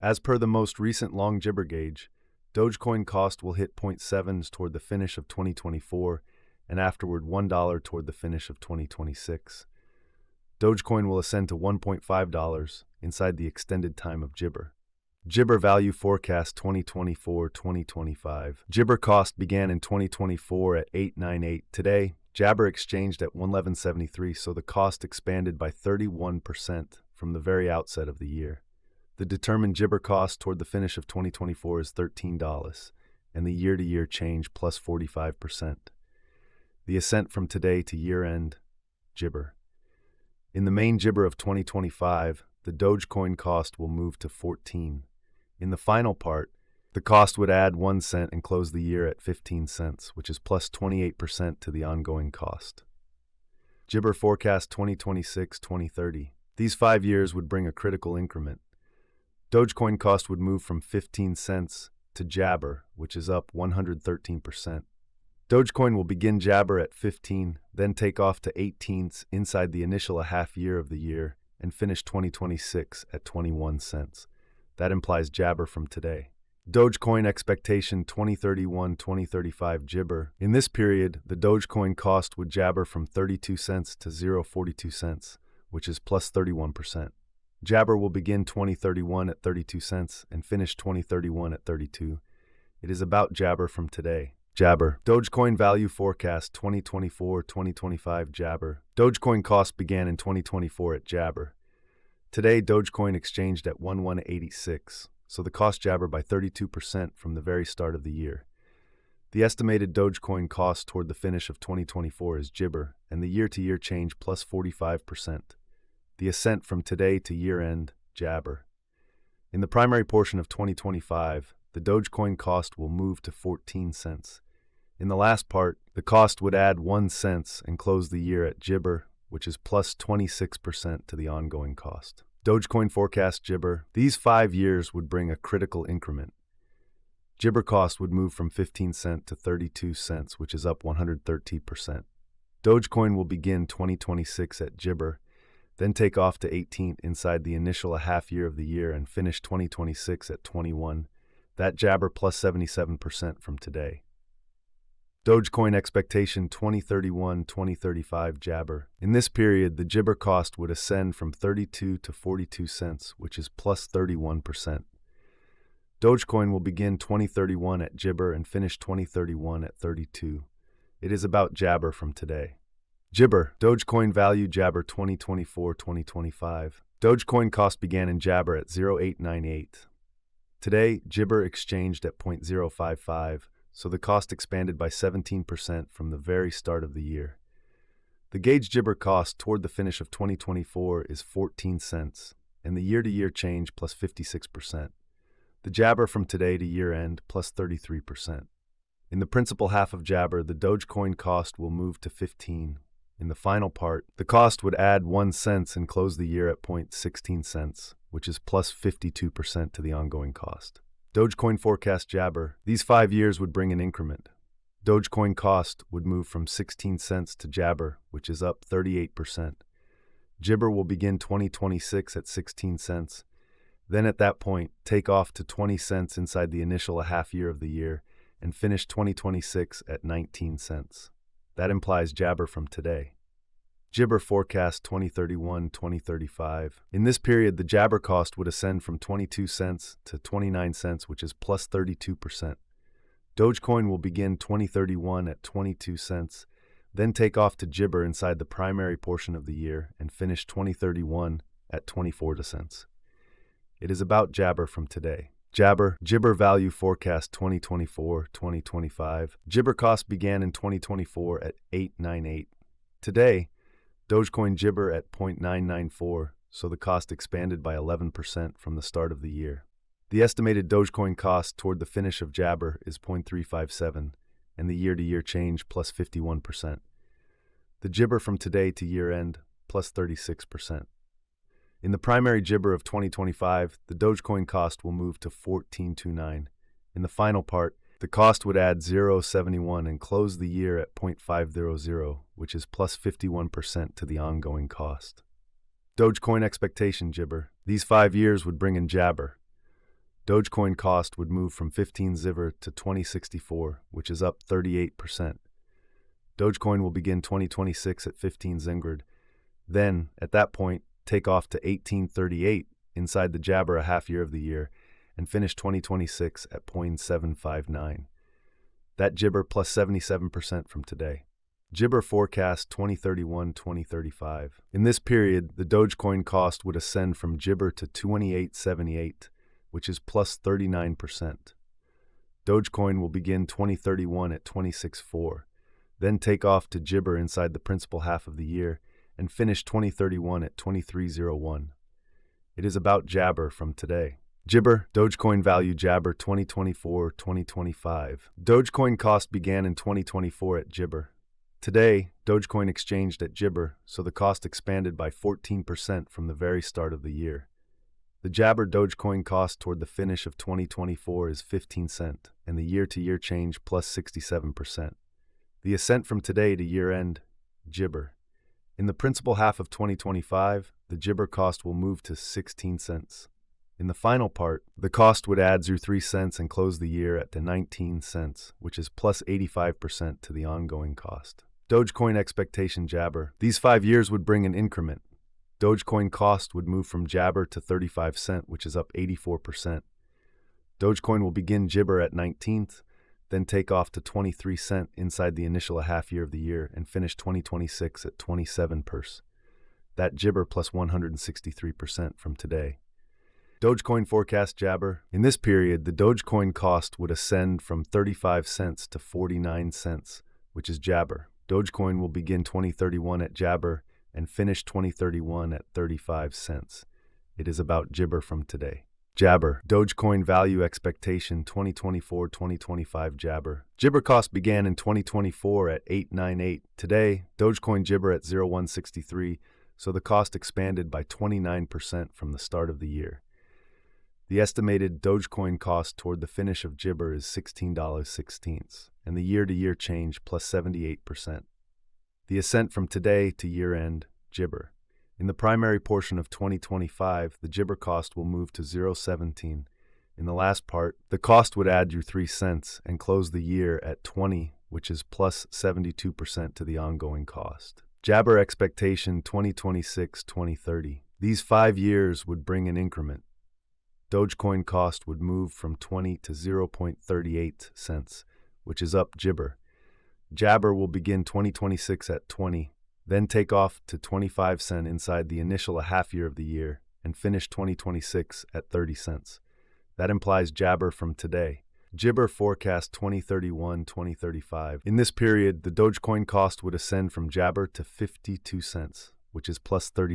As per the most recent long gibber gauge, Dogecoin cost will hit 0.7s toward the finish of 2024 and afterward $1 toward the finish of 2026. Dogecoin will ascend to $1.5 inside the extended time of gibber. Gibber value forecast 2024-2025. Gibber cost began in 2024 at 898. Today, Jabber exchanged at 111.73, so the cost expanded by 31% from the very outset of the year. The determined gibber cost toward the finish of 2024 is $13, and the year-to-year change plus 45%. The ascent from today to year-end, gibber. In the main gibber of 2025, the Dogecoin cost will move to 14. In the final part, the cost would add 1 cent and close the year at 15 cents, which is plus 28% to the ongoing cost. Gibber forecast 2026-2030. These 5 years would bring a critical increment. Dogecoin cost would move from 15 cents to Jabber, which is up 113%. Dogecoin will begin Jabber at 15, then take off to 18ths inside the initial half year of the year, and finish 2026 at 21 cents. That implies Jabber from today. Dogecoin expectation 2031-2035 gibber. In this period, the Dogecoin cost would jabber from 32 cents to 0.42 cents, which is plus 31%. Jabber will begin 2031 at 32 cents and finish 2031 at 32. It is about Jabber from today. Jabber. Dogecoin value forecast 2024-2025 Jabber. Dogecoin cost began in 2024 at Jabber. Today, Dogecoin exchanged at 1186, so the cost jabber by 32% from the very start of the year. The estimated Dogecoin cost toward the finish of 2024 is gibber, and the year-to-year change plus 45%. The ascent from today to year-end, jabber. In the primary portion of 2025, the Dogecoin cost will move to 14 cents. In the last part, the cost would add 1 cent and close the year at gibber, which is plus 26% to the ongoing cost. Dogecoin forecast gibber. These 5 years would bring a critical increment. Gibber cost would move from 15 cents to 32 cents, which is up 113%. Dogecoin will begin 2026 at gibber, then take off to 18 inside the initial half year of the year and finish 2026 at 21. That jabber plus 77% from today. Dogecoin expectation 2031-2035 jabber. In this period, the gibber cost would ascend from 32 to 42 cents, which is plus 31%. Dogecoin will begin 2031 at gibber and finish 2031 at 32. It is about jabber from today. Gibber. Dogecoin value jabber 2024-2025. Dogecoin cost began in jabber at 0.898. Today, gibber exchanged at 0.055, so the cost expanded by 17% from the very start of the year. The gauge gibber cost toward the finish of 2024 is 14 cents, and the year-to-year change plus 56%. The jabber from today to year-end plus 33%. In the principal half of jabber, the Dogecoin cost will move to 15. In the final part, the cost would add 1 cent and close the year at 0.16 cents, which is plus 52% to the ongoing cost. Dogecoin forecast jabber. These 5 years would bring an increment. Dogecoin cost would move from 16 cents to jabber, which is up 38%. Gibber will begin 2026 at 16 cents. Then at that point, take off to 20 cents inside the initial half year of the year and finish 2026 at 19 cents. That implies jabber from today. Gibber forecast 2031-2035. In this period, the jabber cost would ascend from 22 cents to 29 cents, which is plus 32%. Dogecoin will begin 2031 at 22 cents, then take off to gibber inside the primary portion of the year and finish 2031 at 24 cents. It is about jabber from today. Gibber value forecast 2024-2025. Gibber cost began in 2024 at 898. Today, Dogecoin gibber at 0.994, so the cost expanded by 11% from the start of the year. The estimated Dogecoin cost toward the finish of jabber is 0.357, and the year-to-year change plus 51%. The gibber from today to year-end plus 36%. In the primary gibber of 2025, the Dogecoin cost will move to 14.29. In the final part, the cost would add 0.71 and close the year at 0.500, which is plus 51% to the ongoing cost. Dogecoin expectation gibber. These 5 years would bring in jabber. Dogecoin cost would move from 15 Ziver to 2064, which is up 38%. Dogecoin will begin 2026 at 15 Zingard. Then, at that point, take off to 1838 inside the Jabber a half year of the year and finish 2026 at 0.759. That Jibber plus 77% from today. Jibber forecast 2031-2035. In this period, the Dogecoin cost would ascend from Jibber to 2878, which is plus 39%. Dogecoin will begin 2031 at 26.4, then take off to Jibber inside the principal half of the year and finish 2031 at 2301. It is about Jabber from today. Jibber, Dogecoin value Jabber 2024-2025. Dogecoin cost began in 2024 at Jibber. Today, Dogecoin exchanged at Jibber, so the cost expanded by 14% from the very start of the year. The Jabber Dogecoin cost toward the finish of 2024 is 15 cent, and the year-to-year change plus 67%. The ascent from today to year-end, Jibber. In the principal half of 2025, the Jibber cost will move to 16 cents. In the final part, the cost would add 3 cents and close the year at 19 cents, which is plus 85% to the ongoing cost. Dogecoin expectation Jabber. These 5 years would bring an increment. Dogecoin cost would move from Jabber to 35 cent, which is up 84%. Dogecoin will begin Jibber at 19th, then take off to 23 cent inside the initial half year of the year and finish 2026 at 27 pers. That Jibber plus 163% from today. Dogecoin forecast Jabber. In this period, the Dogecoin cost would ascend from 35 cents to 49 cents, which is Jabber. Dogecoin will begin 2031 at Jabber and finish 2031 at 35 cents. It is about Jibber from today. Jabber, Dogecoin value expectation 2024-2025 Jabber. Jibber cost began in 2024 at 898. Today, Dogecoin Jibber at 0163, so the cost expanded by 29% from the start of the year. The estimated Dogecoin cost toward the finish of Jibber is $16.16, and the year-to-year change plus 78%. The ascent from today to year-end, Jibber. In the primary portion of 2025, the Jibber cost will move to 0.17. In the last part, the cost would add you 3 cents and close the year at 20, which is plus 72% to the ongoing cost. Jabber expectation 2026-2030. These 5 years would bring an increment. Dogecoin cost would move from 20 to 0.38 cents, which is up Jibber. Jabber will begin 2026 at 20, then take off to 25 cent inside the initial half year of the year and finish 2026 at 30 cents. That implies Jabber from today. Jibber forecast 2031-2035. In this period, the Dogecoin cost would ascend from Jabber to 52 cents, which is plus 30